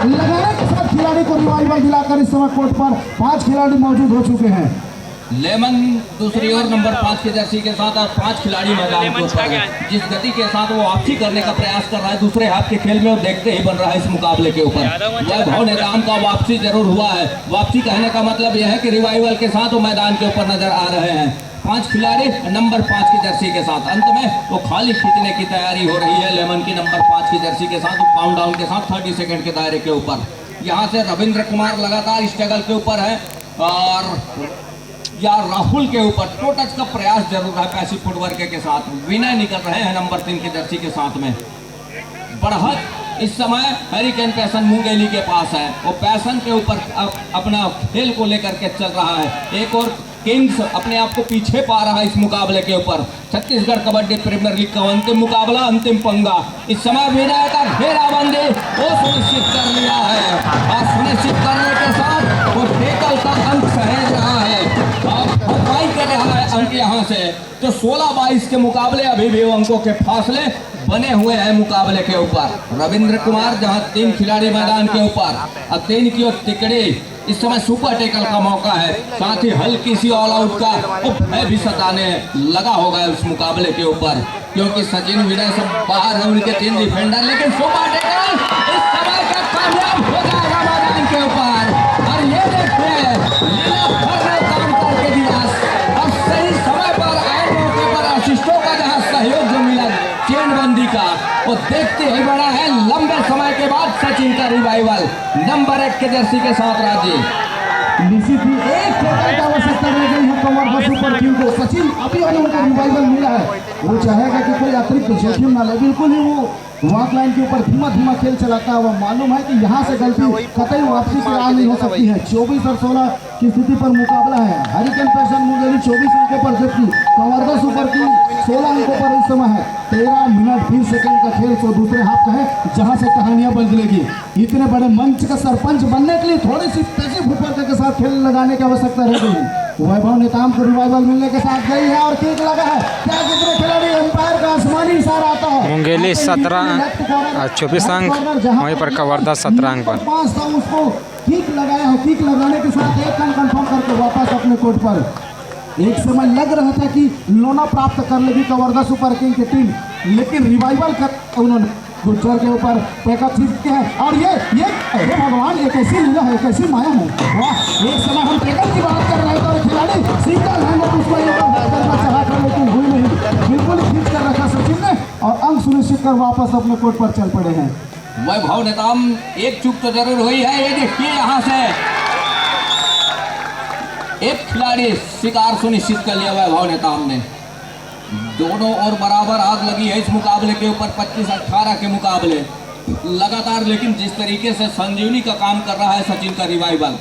लगाने के साथ खिलाड़ी को रिवाइवल दिलाकर इस समय कोर्ट पर 5 खिलाड़ी मौजूद हो चुके हैं। लेमन दूसरी ओर नंबर 5 के जर्सी के साथ और 5 खिलाड़ी मैदान के ऊपर है। जिस गति के साथ वो वापसी करने का प्रयास कर रहा है दूसरे हाथ के खेल में, वो देखते ही बन रहा है इस मुकाबले के ऊपर। वैभव नेताम का वापसी जरूर हुआ है। वापसी कहने का मतलब यह है कि रिवाइवल के साथ वो मैदान के ऊपर नजर आ रहे हैं। 5 खिलाड़ी नंबर 5 की जर्सी के साथ। अंत में वो खाली खींचने की तैयारी हो रही है लेमन की नंबर 5 की जर्सी के साथ, काउंट डाउन के साथ 30 सेकंड के दायरे के ऊपर। यहाँ से रविंद्र कुमार लगातार स्ट्रगल के ऊपर है और या राहुल के ऊपर टो टच का प्रयास जरूर है पैसिव फुटवर्क के साथ। विनय निकल रहे हैं नंबर 3 की जर्सी के साथ में। बढ़त इस समय हरिकेन पैसन मुंगेली के पास है। वो पैसन के ऊपर अपना खेल को लेकर के चल रहा है। एक और किंग्स अपने आप को पीछे पा रहा है इस मुकाबले के ऊपर। छत्तीसगढ़ कबड्डी प्रीमियर लीग का अंतिम मुकाबला, अंतिम पंगा। इस समय विनय का घेराबंदी वो सुनिश्चित कर लिया है और सुनिश्चित करने के साथ वो टेकल का अंक सहेज रहा है और भरपाई कर रहा है अंक यहाँ से। तो 16-22 के मुकाबले अभी भी अंकों के फासले बने हुए हैं मुकाबले के ऊपर। रविंद्र कुमार जहां 3 खिलाड़ी मैदान के ऊपर और 3 की ओर तिकड़ी। इस समय सुपर टेकल का मौका है, साथ ही हल्की सी ऑल आउट का भय भी सताने लगा होगा इस मुकाबले के ऊपर, क्योंकि सचिन विनय सब बाहर है उनके 3 डिफेंडर। लेकिन सुपर टेकल इस समय का कामयाब हो जाएगा मैदान के ऊपर। और ये देखते काम करके दिया और सही समय पर आए मौके पर असिस्टों का जहां सहयोग जो मिला चेनबंदी का, वो देखते ही बड़ा है लंबे समय के बाद सचिन का रिवाइवल नंबर 1 के जर्सी के साथ। राजीव निश्चित ही एक टेकल की आवश्यकता रह गई है कमर का सुपर किंग को। सचिन अभी अभी उनका रिवाइवल मिला है, वो चाहेगा कि कोई अतिरिक्त जोखिम ना ले। बिल्कुल ही वो वॉक लाइन के ऊपर धीमा धीमा खेल चलाता है। वो मालूम है कि यहाँ से गलती कतई वापसी की राह नहीं हो सकती है। 24 और 16 की स्थिति पर मुकाबला है। हरिकेन पैसन मुंगेली 24 अंकों पर, जबकि कवर्धा सुपर किंग 16 अंकों पर इस समय है। 13 मिनट 20 सेकंड का खेल तो दूसरे हाफ का है, जहां से कहानियां बदलेगी। इतने बड़े मंच का सरपंच बनने के लिए थोड़ी सी तेजी फुटवर्क के साथ खेल लगाने की आवश्यकता रह गई। वैभव नेताम को रिवाइवल मिलने के साथ गई है और किक लगा है। क्या कितने खिलाड़ी अंपायर का आसमानी इशारा आता है। मुंगेली 17 और 24 अंक, वहीं पर कवर्धा 17 अंक पर। पास था उसको किक लगाया है। किक लगाने के साथ 1 रन कंफर्म करके वापस अपने कोर्ट पर। एक समय लग रहा था कि लोना प्राप्त कर लेगी कवर्धा सुपर किंग की टीम, लेकिन रिवाइवल कर उन्होंने गुज्जर के ऊपर पैका खींचते हैं। और ये अरे भगवान, एक ऐसी लीला है, एक ऐसी माया है। वाह, एक समय हम टेकल की बात कर रहे थे और खिलाड़ी सिंगल हैंड उसको करना चाहा था, लेकिन हुई नहीं। बिल्कुल खींच कर रखा सचिन ने और अंक सुनिश्चित कर वापस अपने कोर्ट पर चल पड़े हैं। वैभव नेताम एक चूक तो जरूर हुई है। ये देखिए यहाँ से एक खिलाड़ी शिकार सुनिश्चित कर लिया वैभव नेताम ने। दोनों और बराबर आग लगी है इस मुकाबले के ऊपर। 25-18 के मुकाबले लगातार, लेकिन जिस तरीके से संजीवनी का काम कर रहा है सचिन का रिवाइवल,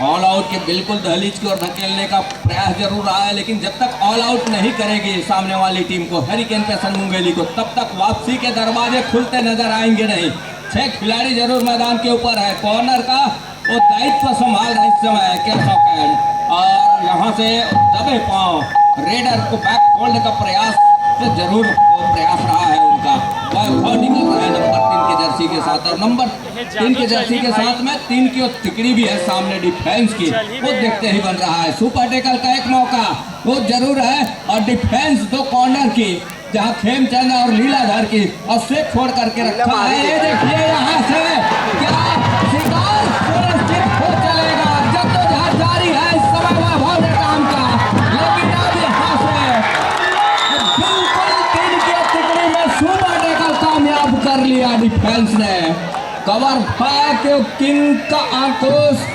ऑल आउट के बिल्कुल दहलीज की ओर धकेलने का प्रयास जरूर रहा है, लेकिन जब तक ऑल आउट नहीं करेगी सामने वाली टीम को, हरिकेन पैसन मुंगेली को, तब तक वापसी के दरवाजे खुलते नजर आएंगे नहीं। 6 खिलाड़ी जरूर मैदान के ऊपर है। कॉर्नर का वो दायित्व संभाल रहा है इस समय कैसा कैंड, और यहाँ से दबे पांव रेडर को बैक होल्ड का प्रयास तो जरूर प्रयास रहा है उनका। वह निकल रहा है नंबर 3 के जर्सी के साथ, और नंबर 3 के जर्सी के साथ में 3 की तिकड़ी भी है सामने डिफेंस की, वो देखते ही बन रहा है। सुपर टेकल का एक मौका वो जरूर है, और डिफेंस 2 कॉर्नर की, जहां खेमचंद और लीलाधर की, और स्वेप छोड़ करके रखा है। ये देखिए यहाँ से क्या शिकार सुनिश्चित हो चलेगा। जद्दोजहद जारी है इस समय वैभव नेताम का, लेकिन अब यहाँ से बिल्कुल 3 की तिकड़ी में सुपर टेकल कामयाब कर लिया डिफेंस ने। कवर फायर के किंग का आक्रोश,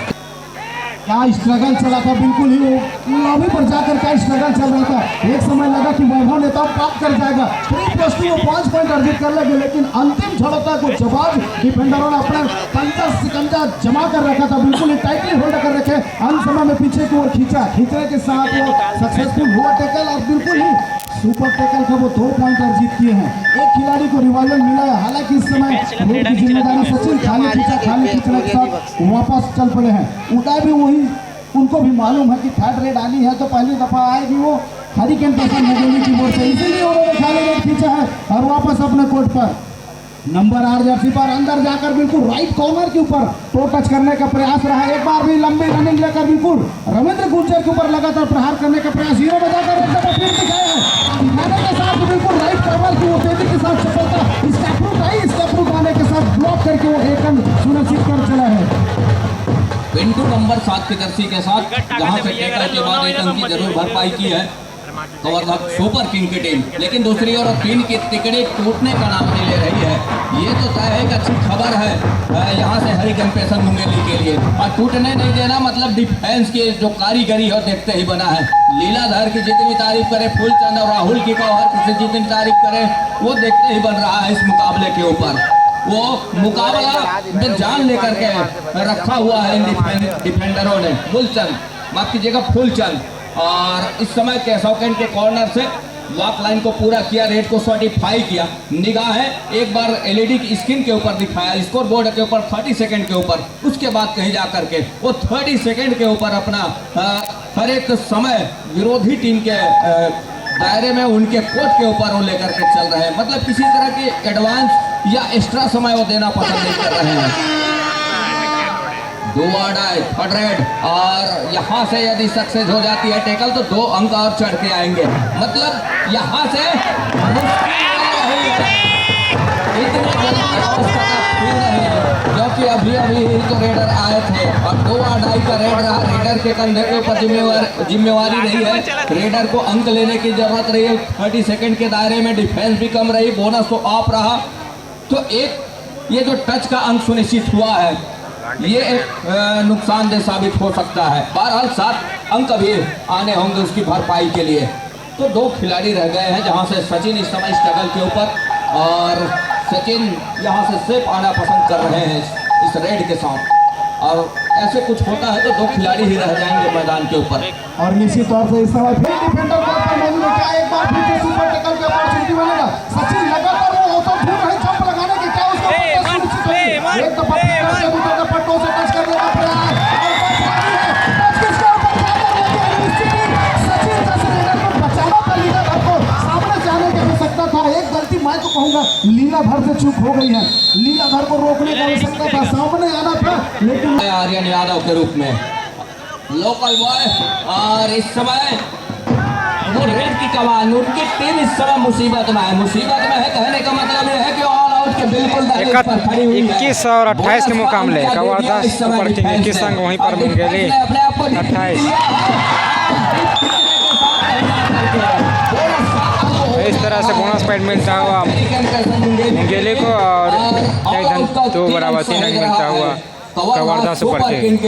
क्या स्ट्रगल चला था। बिल्कुल ही वो लॉबी पर जाकर क्या स्ट्रगल चल रहा था। एक समय लगा कि वैभव नेताम प्राप्त कर जाएगा, 3+2 वो 5 पॉइंट अर्जित कर लेंगे, लेकिन अंतिम झड़ता को जवाब डिफेंडरों ने अपना पंजा सिकंजा जमा कर रखा था, बिल्कुल ही टाइटली होल्ड कर रखे। अंत समय में पीछे की ओर खींचने के साथ वो सक्सेसफुल हुआ टेकल, और बिल्कुल ही सुपर टेकल का वो 2 पॉइंट अर्जित किए हैं। एक खिलाड़ी को रिवाइवल मिला है, हालांकि इस समय रोड की जिम्मेदारी सचिन खाली खींचने के साथ वापस चल पड़े हैं। उदय भी वही, उनको भी मालूम है कि थर्ड रेड आनी है तो पहली दफा आएगी वो हरिकेन पैसन मुंगेली की ओर से, इसीलिए उन्होंने खाली रेड खींचा है और वापस अपने कोर्ट पर नंबर 8 जर्सी पर अंदर जाकर बिल्कुल राइट कॉर्नर के ऊपर टो टच करने का प्रयास रहा। एक बार भी लंबी रनिंग लेकर बिल्कुल रविंद्र गुर्जर के ऊपर लगातार प्रहार करने का प्रयास, हीरो बजाकर एक दफा फिर दिखाया है। दिखाने के साथ बिल्कुल राइट कॉर्नर की वो तेजी के साथ सफलता, स्टेप आने के साथ ब्लॉक करके वो एक रन सुनिश्चित कर चला है। पिंटू नंबर 7 के जर्सी के साथ, जहां से टेकल के बाद एक रन की जरूर भरपाई की है। कवर्धा सुपर किंग की टीम, लेकिन दूसरी ओर 3 की तिकड़ी टूटने का नाम नहीं ले रही है। ये तो तय है कि अच्छी खबर है यहाँ से हरिकेन पेसन मुंगेली के लिए, और टूटने नहीं देना मतलब डिफेंस की जो कारीगरी है देखते ही बना है। लीलाधर की जितनी तारीफ करे फूलचंद और राहुल की कौहर की जितनी तारीफ करे वो देखते ही बन रहा है। इस मुकाबले के ऊपर वो मुकाबला में जान लेकर के रखा हुआ है इन डिफेंडरों ने। फूलचंद, माफ कीजिएगा फूलचंद, और इस समय केशवकन के कॉर्नर से वॉक लाइन को पूरा किया, रेड को सर्टिफाई किया। निगाह है एक बार एलईडी की स्क्रीन के ऊपर दिखाया, स्कोर बोर्ड के ऊपर 30 सेकंड के ऊपर, उसके बाद कहीं जा करके वो 30 सेकंड के ऊपर अपना हर एक समय विरोधी टीम के दायरे में उनके कोच के ऊपर वो लेकर के चल रहे हैं। मतलब किसी तरह की एडवांस या एक्स्ट्रा समय वो देना पसंद नहीं कर रहे हैं। थर्ड रेड, और यहाँ से यदि सक्सेस हो जाती है टैकल तो 2 अंक और चढ़ के आएंगे। मतलब यहाँ से क्योंकि अभी तो रेडर आए थे और 2-2.5 का रेड रहा। रेडर के कंधे के ऊपर जिम्मेवारी रही है, रेडर को अंक लेने की जरूरत रही है। 30 सेकंड के दायरे में डिफेंस भी कम रही, बोनस तो ऑफ रहा, तो एक ये जो टच का अंक सुनिश्चित हुआ है ये एक नुकसानदेह साबित हो सकता है। बहरहाल 7 अंक भी आने होंगे उसकी भरपाई के लिए। तो 2 खिलाड़ी रह गए हैं जहां से सचिन इस समय स्ट्रगल के ऊपर, और सचिन यहां से सेफ आना पसंद कर रहे हैं इस रेड के साथ, और ऐसे कुछ होता है तो 2 खिलाड़ी ही रह जाएंगे मैदान के ऊपर। और निश्चित तौर से इस समय फिर डिफेंडर को पर मौजूद है, क्या एक बार फिर से सुपर टैकल की अपॉर्चुनिटी बनेगा। सचिन लगातार वो अवसर ढूंढ रहे जंप लगाने के, क्या उसका सुनिश्चित होगी? एक दफा दूसरे पट्टों से टच करने का प्रयास, टच किसके ऊपर जाकर सचिन जैसे लीडर को बचाना था। लीलाधर को सामने जाने की आवश्यकता था, एक गलती मैं तो कहूंगा लीलाधर से चूक हो गई है। लीलाधर को रोकने की आवश्यकता था, सामने आना था, लेकिन आर्यन यादव के रूप में लोकल बॉय, और इस समय वो रेड की कमान, उनकी टीम इस समय मुसीबत में है। मुसीबत में है कहने का मतलब ये है कि ऑल आउट के बिल्कुल 21 और 28 के मुकाबले कवर्धा सुपर किंग 21 अंक, वहीं पर मुंगेली 28। इस तरह से बोनस पॉइंट मिलता हुआ मुंगेली को, और 2 बराबर 3 अंक मिलता हुआ कवर्धा सुपर किंग।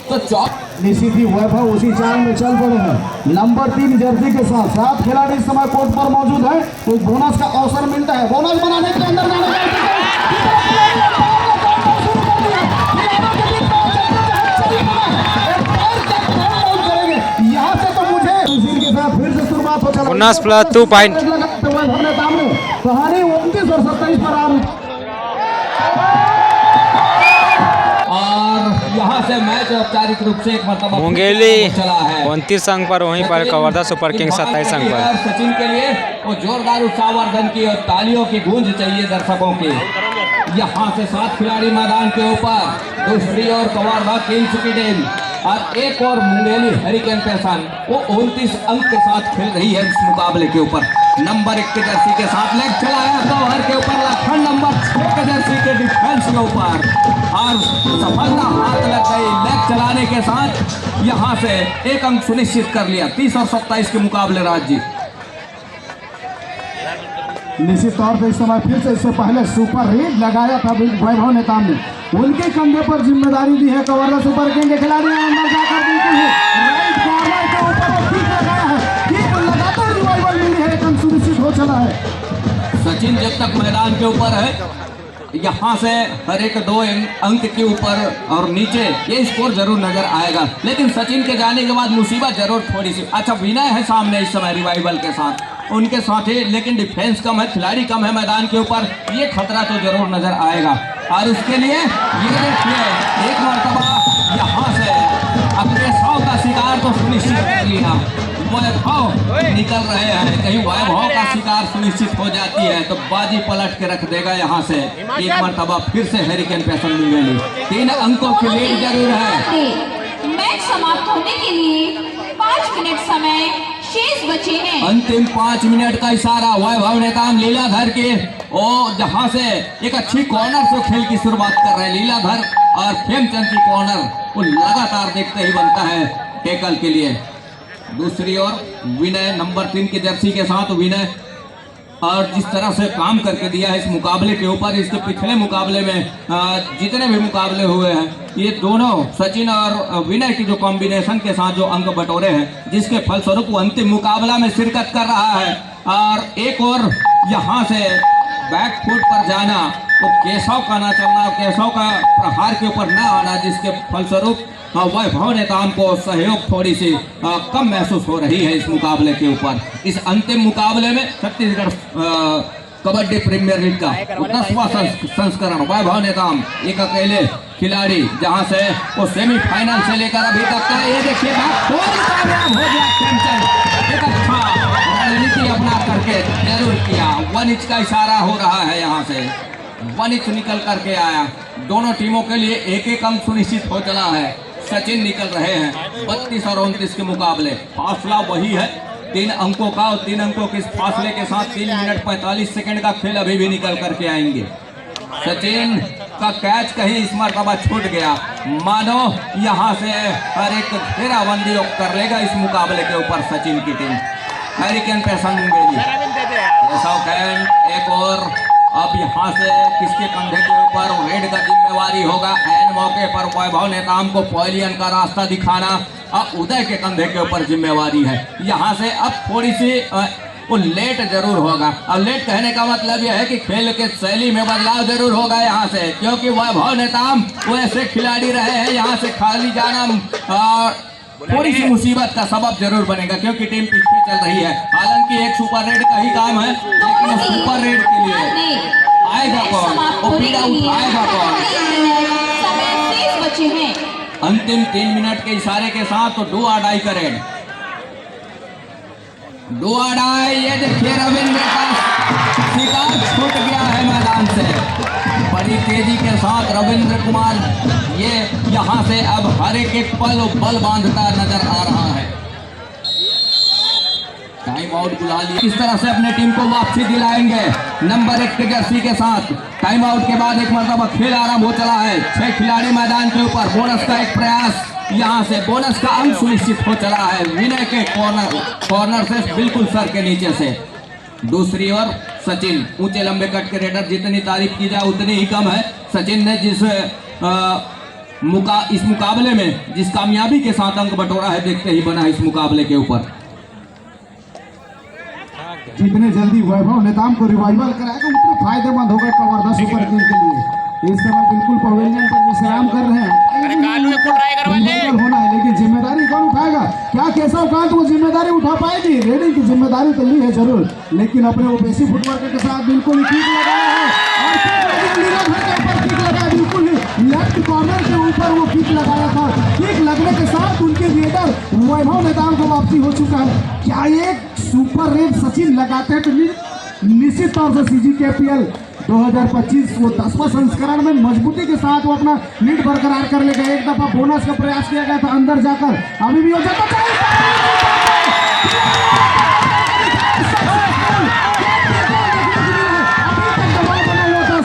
तो निश्चित ही वैभव उसी चाल में चल पड़े हैं। नंबर 3 जर्सी के साथ 7 खिलाड़ी इस समय कोर्ट पर मौजूद है, तो बोनस का अवसर मिलता है। बोनस बनाने के अंदर जाने यहाँ से तो मुझे के साथ फिर से शुरुआत हो चला। 19 + 2 पॉइंट कहानी 29 और 27 पर यहाँ से मैच औपचारिक रूप से एक मरतबा मुंगेली चला है 29 अंक पर, वहीं पर कवर्धा सुपर किंग 27 अंक पर। सचिन के लिए वो जोरदार उत्साहवर्धन की और तालियों की गूंज चाहिए दर्शकों की। यहाँ से 7 खिलाड़ी मैदान के ऊपर, दूसरी ओर कवर्धा किंग्स की टीम और एक और मुंगेली हरिकेन पेसन, वो 29 अंक के साथ खेल रही है इस मुकाबले के ऊपर। नंबर 1 के जर्सी के साथ लेग चलाया कवर के ऊपर, लखन नंबर 6 के जर्सी के डिफेंस के ऊपर, और सफलता हाथ लग गई लेग चलाने के साथ। यहाँ से 1 अंक सुनिश्चित कर लिया। 30 और 27 के मुकाबले राज जी। निश्चित तौर पर इस समय फिर से इससे पहले सुपर रेड लगाया था वैभव नेताम ने, उनके कंधे पर जिम्मेदारी दी है। कवर्धा सुपर किंग के खिलाड़ी अंदर जाकर बिल्कुल राइट कॉर्नर के ऊपर ठीक लगाया है, ठीक लगातार रिवाइवल मिली है, एक अंक सुनिश्चित हो चला है। सचिन जब तक मैदान के ऊपर है, यहाँ से हर एक 2 अंक के ऊपर और नीचे ये स्कोर जरूर नजर आएगा, लेकिन सचिन के जाने के बाद मुसीबत जरूर थोड़ी सी। अच्छा, विनय है सामने इस समय रिवाइवल के साथ, उनके साथ ही, लेकिन डिफेंस कम है, खिलाड़ी कम है मैदान के ऊपर, ये खतरा तो जरूर नजर आएगा। और उसके लिए ये देखिए एक मरतबा यहाँ से अपने 100 का शिकार तो सुनिश्चित कर लिया। वैभव निकल रहे हैं, कहीं वैभव का शिकार सुनिश्चित हो जाती है तो बाजी पलट के रख देगा। यहाँ से एक मरतबा फिर से हरिकेन पेसन मुंगेली 3 अंकों की लीड जरूर है। मैच समाप्त होने के लिए 5 मिनट समय शेष बचे हैं। अंतिम 5 मिनट का इशारा वैभव नेताम लीलाधर के, और जहां से एक अच्छी कॉर्नर से खेल की शुरुआत कर रहे हैं लीलाधर, और खेमचंद की कॉर्नर वो लगातार देखते ही बनता है टैकल के लिए। दूसरी ओर विनय नंबर 3 की जर्सी के साथ विनय, और जिस तरह से काम करके दिया है इस मुकाबले के ऊपर, इसके पिछले मुकाबले में जितने भी मुकाबले हुए हैं ये दोनों सचिन और विनय की जो कॉम्बिनेशन के साथ जो अंक बटोरे हैं, जिसके फलस्वरूप वो अंतिम मुकाबला में शिरकत कर रहा है। और एक और यहाँ से बैक फुट पर जाना, तो केशव का ना चलना, केशव का प्रहार के ऊपर ना आना, जिसके फलस्वरूप वैभव नेताम को सहयोग थोड़ी सी कम महसूस हो रही है इस मुकाबले के ऊपर। इस अंतिम मुकाबले में छत्तीसगढ़ कबड्डी प्रीमियर लीग का 10वां संस्करण वैभव नेताम एक अकेले खिलाड़ी, जहां से वो सेमीफाइनल से लेकर अभी तक का ये देखिए कामयाब हो गया। चंचल एक अच्छा रणनीति अपना करके जरूर किया। 1 इंच का इशारा हो रहा है, यहाँ से 1 इंच निकल करके आया। दोनों टीमों के लिए एक एक अंक सुनिश्चित हो चला है। सचिन निकल रहे हैं 32 और 29 के मुकाबले, फासला वही है 3 अंकों का, और 3 अंकों के इस फासले के साथ 3 मिनट 45 सेकंड का खेल अभी भी निकल करके आएंगे। सचिन का कैच कहीं इस मरतबा छूट गया, मानो यहाँ से हर एक घेराबंदी कर लेगा इस मुकाबले के ऊपर सचिन की टीम। हैरिकेन पेशन एक और, अब यहाँ से किसके कंधे के ऊपर रेड का जिम्मेवारी होगा? एन मौके पर वैभव नेताम को पॉलियन का रास्ता दिखाना अब उदय के कंधे के ऊपर जिम्मेवारी है। यहाँ से अब थोड़ी सी वो लेट जरूर होगा। अब लेट कहने का मतलब यह है कि खेल के शैली में बदलाव जरूर होगा यहाँ से, क्योंकि वैभव नेताम वो ऐसे खिलाड़ी रहे हैं, यहाँ से खाली जाना थोड़ी सी मुसीबत का सबब जरूर बनेगा, क्योंकि टीम पीछे चल रही है। हालांकि एक सुपर रेड का ही काम है, लेकिन सुपर रेड के लिए आएगा कौन, वो पीड़ा उठाएगा कौन? बचे हैं अंतिम 3 मिनट के इशारे के साथ तो डू और डाई करें। डू और डाई, ये देखिए रविंद्र का शिकार छूट गया है मैदान से। बड़ी तेजी के साथ रविंद्र कुमार ये यहाँ से अब हर एक पल बल बांधता नजर आ रहा है। टाइम आउट बुला लिया, किस तरह से अपने टीम को वापसी दिलाएंगे नंबर 1 के जर्सी के साथ। टाइम आउट के बाद एक मरतबा खेल आरंभ हो चला है। 6 खिलाड़ी मैदान के ऊपर, बोनस का एक प्रयास, यहाँ से बोनस का अंक सुनिश्चित हो चला है विनय के कॉर्नर से बिल्कुल सर के नीचे से। दूसरी ओर सचिन, ऊंचे लंबे कट के रेडर, जितनी तारीफ की जाए उतनी ही कम है। सचिन ने जिस इस मुकाबले में जिस कामयाबी के साथ अंक बटोरा है, देखते ही बना इस मुकाबले के ऊपर। जितने जल्दी वैभव नेताम को रिवाइवल कराएगा उतने फायदेमंद होगा कवर्धा सुपर किंग के लिए। इस समय बिल्कुल पवेलियन पर विश्राम कर रहे हैं, होना है, लेकिन जिम्मेदारी कौन उठाएगा? क्या केशव कांत वो जिम्मेदारी उठा पाएगी? रेडिंग की जिम्मेदारी तो ली है जरूर, लेकिन अपने ओपेसी फुटवर्क के साथ बिल्कुल ठीक लगाया है, और किक लगाया, बिल्कुल लेफ्ट कॉर्नर के ऊपर वो किक लगाया था। किक लगने के साथ उनके रेडर वैभव नेताम को वापसी हो चुका है। क्या एक सुपर रेड सचिन लगाते हैं तो निश्चित तौर से CGKPL 2025 वो 10वां संस्करण में मजबूती के साथ वो अपना लीड बरकरार कर लेगा। एक दफा बोनस का प्रयास किया गया था अंदर जाकर, अभी भी हो जाता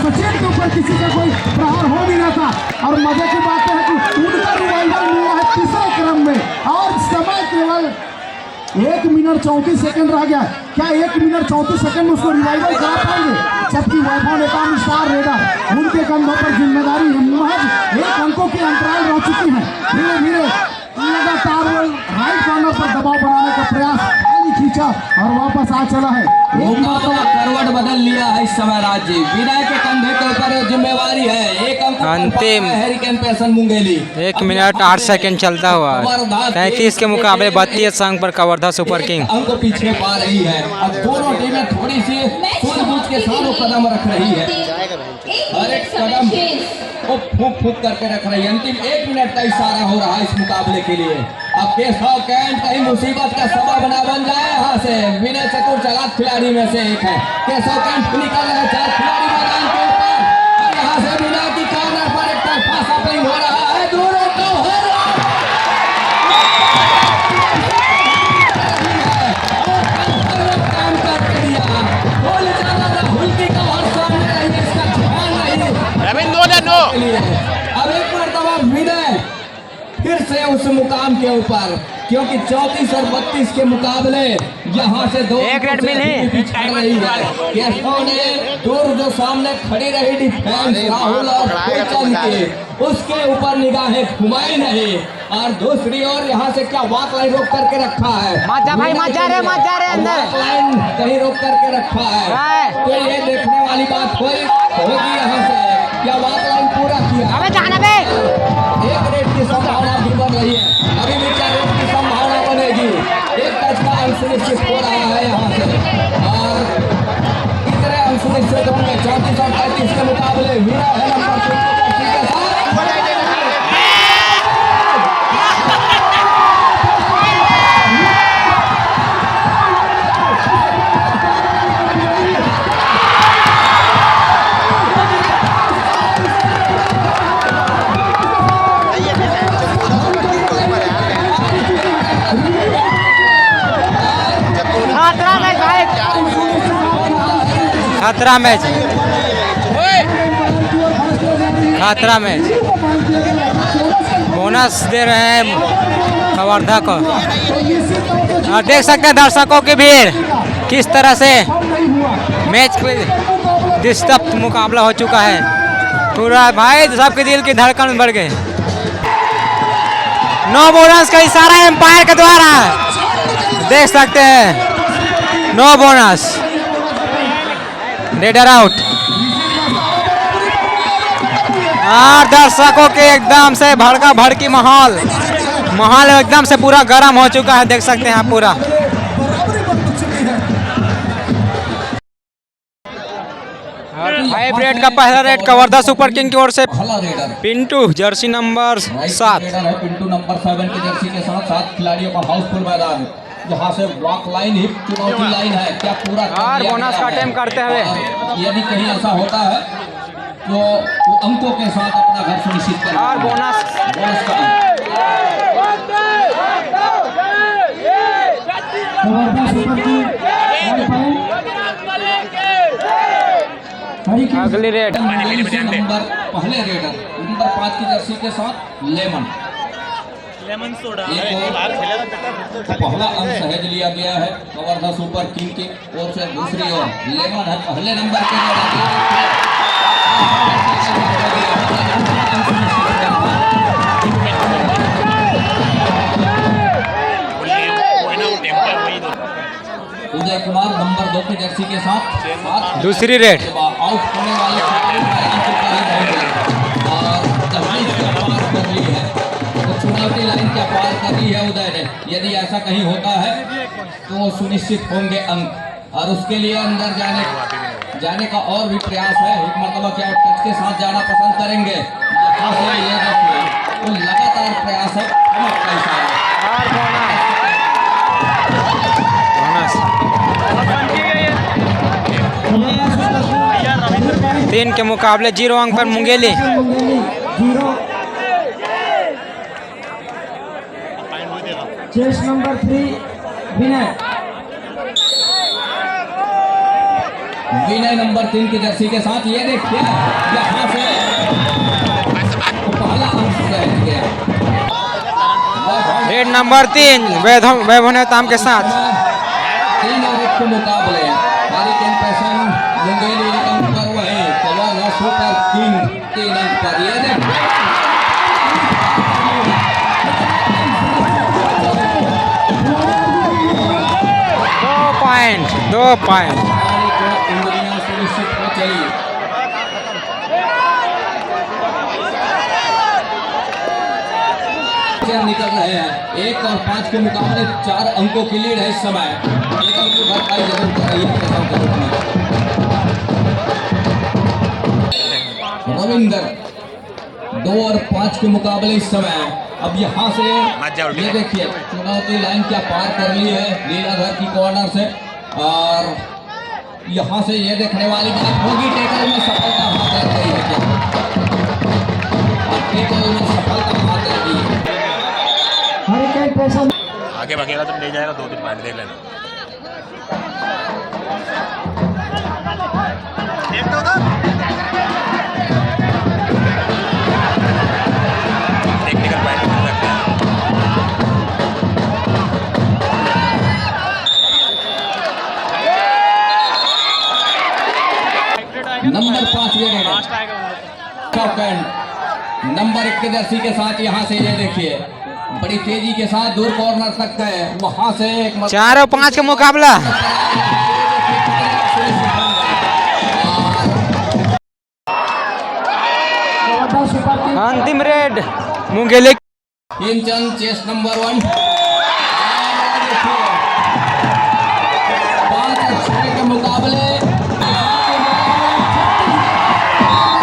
सचिन के ऊपर किसी का कोई प्रहार हो नहीं रहा था। और मजे की बात है कि उनका रिवाइवल मिला है तीसरे क्रम में, और समय केवल 1 मिनट 34 सेकंड रह गया। क्या 1 मिनट 34 सेकंड में उसको रिवाइवल करा पाएंगे? जबकि वैभव नेताम स्टार रेडर, उनके कंधों पर जिम्मेदारी है। महज 1 अंकों की अंतराल रह चुकी है। धीरे धीरे लगातार राइट कॉर्नर पर दबाव बनाने का प्रयास खींचा और वापस आ चला है। करवट बदल लिया है इस समय राज्य। विनय के कंधे के ऊपर जिम्मेवारी है। एक अंक अंतिम हैरिकेन पेशन मुंगेली, 1 मिनट 8 सेकंड चलता हुआ 33 के मुकाबले 32 अंक पर कवर्धा सुपर किंग अंक पीछे पा रही है। अब दोनों टीमें थोड़ी सी सूझबूझ के साथ वो कदम रख रही है, हर एक कदम वो फूक फूक करके रख रही है। अंतिम 1 मिनट का इशारा हो रहा है इस मुकाबले के लिए। अब केशव कैंट कहीं मुसीबत का सबब ना बन जाए। यहाँ से विनय चतुर चालाक खिलाड़ी में से एक है। केशव कैंट निकल रहे 4 खिलाड़ी मैदान के ऊपर, और यहाँ से विनय की कॉर्नर पर एक तरफा सप्लिंग हो रहा है। दोनों को काम करके दिया, बोल जाना हुल्की का और सामने रही, इसका ध्यान नहीं अब एक मरतबा विनय फिर से उस मुकाम के ऊपर क्योंकि 34 और 32 के मुकाबले यहाँ से दो एक रेड मिल है। छड़ रही है। केशव ने दूर जो सामने खड़ी रही डिफेंस राहुल और फुलचंद की, उसके ऊपर निगाहें घुमाई नहीं। और दूसरी ओर यहाँ से क्या वॉक लाइन रोक करके रखा है, मत जा भाई, मत जा रे अंदर। वॉक लाइन कहीं रोक करके रखा है, तो ये देखने वाली बात होगी यहाँ से क्या वॉक लाइन पूरा किया। अबे जाना बे। एक रेट की संभावना भी बन रही है, अभी भी 4 रेट की संभावना बनेगी। एक टच का अंक सुनिश्चित हो रहा है यहाँ से, और कितने अंक सुनिश्चित होंगे 34 और 35 के मुकाबले। वीरा है नंबर 3 के साथ। खतरा मैच, खतरा मैच। बोनस दे रहे हैं कवर्धा को, और देख सकते हैं दर्शकों की भीड़ किस तरह से मैच दिलचस्प मुकाबला हो चुका है पूरा। भाई सबके दिल की धड़कन बढ़ गई। नो बोनस का इशारा एम्पायर के द्वारा, देख सकते हैं नो बोनस, रेडर आउट। और दर्शकों के एकदम से भड़की माहौल एकदम से पूरा गर्म हो चुका है, देख सकते हैं आप पूरा। फाइव रेड का पहला रेड कवर्धा सुपर किंग की ओर से Pintu, Jersey number 7। Pintu number 7 की जर्सी के साथ 7 खिलाड़ियों का हाउसफुल मैदान, जहाँ से ब्लॉक लाइन ही चुनौती लाइन है, क्या पूरा और बोनस का अटेम्प्ट करते हुए यदि कहीं ऐसा होता है तो वो अंकों के साथ अपना घर सुनिश्चित करें। और बोनस का अगली रेड नंबर पहले रेडर नंबर 5 की जर्सी के साथ लेमन सोडा पहला अंक सहज लिया गया है कवर्धा सुपर किंग की ओर से। दूसरी ओर लेमन है पहले नंबर के उदय कुमार नंबर 2 की जर्सी के साथ दूसरी रेड आउट होने वाले चुनौती लाइन क्या पार कर ली है उदय ने। यदि ऐसा कहीं होता है तो सुनिश्चित होंगे अंक, और उसके लिए अंदर जाने का और भी प्रयास है। एक मतलब क्या टच के साथ जाना पसंद करेंगे, यहाँ से ये देखिए तो लगातार प्रयास है। 3 के मुकाबले 0 अंक पर मुंगेली। चेस नंबर 3 विनय नंबर 3 की जर्सी के साथ ये देखिए यहाँ से पहला अंक सहज गया। रेड नंबर 3 वैभव नेताम के साथ 3 और 1 के मुकाबले हरिकेन पैशन मुंगेली 1 अंक पर, वही कवर्धा सुपर किंग 3 अंक पर। ये देखिए 2 पॉइंट उंगलियां सुनिश्चित हो चली। निकल रहे हैं 1 और 5 के मुकाबले 4 अंकों की लीड है इस समय। एक अंक की भरपाई जरूर कर रही है रविंदर 2 और 5 के मुकाबले इस समय। अब यहाँ से ये देखिए चुनौती लाइन क्या पार कर ली है लीलाधर की कॉर्नर से, और यहाँ से ये देखने वाली बात होगी टेकल में सफलता हाथ लग गई है क्या, और टेकल में सफलता हाथ लगी है। आगे भागेगा तो ले जाएगा 2-3 पॉइंट देख लेना। टेक्निकल पॉइंट मिल सकता है। नंबर 5 नंबर 1 के जर्सी के साथ यहाँ से ये देखिए बड़ी तेजी के साथ दूर कॉर्नर तक गए, वहां से एक 4 और 5 का मुकाबला। अंतिम रेड मुंगेली चंद चेस नंबर 1 5 और 6 के मुकाबले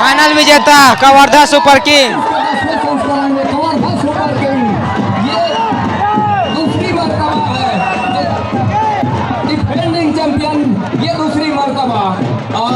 फाइनल विजेता कवर्धा सुपर किंग। दूसरी मर्तबा है डिफेंडिंग चैंपियन, ये दूसरी मर्तबा। और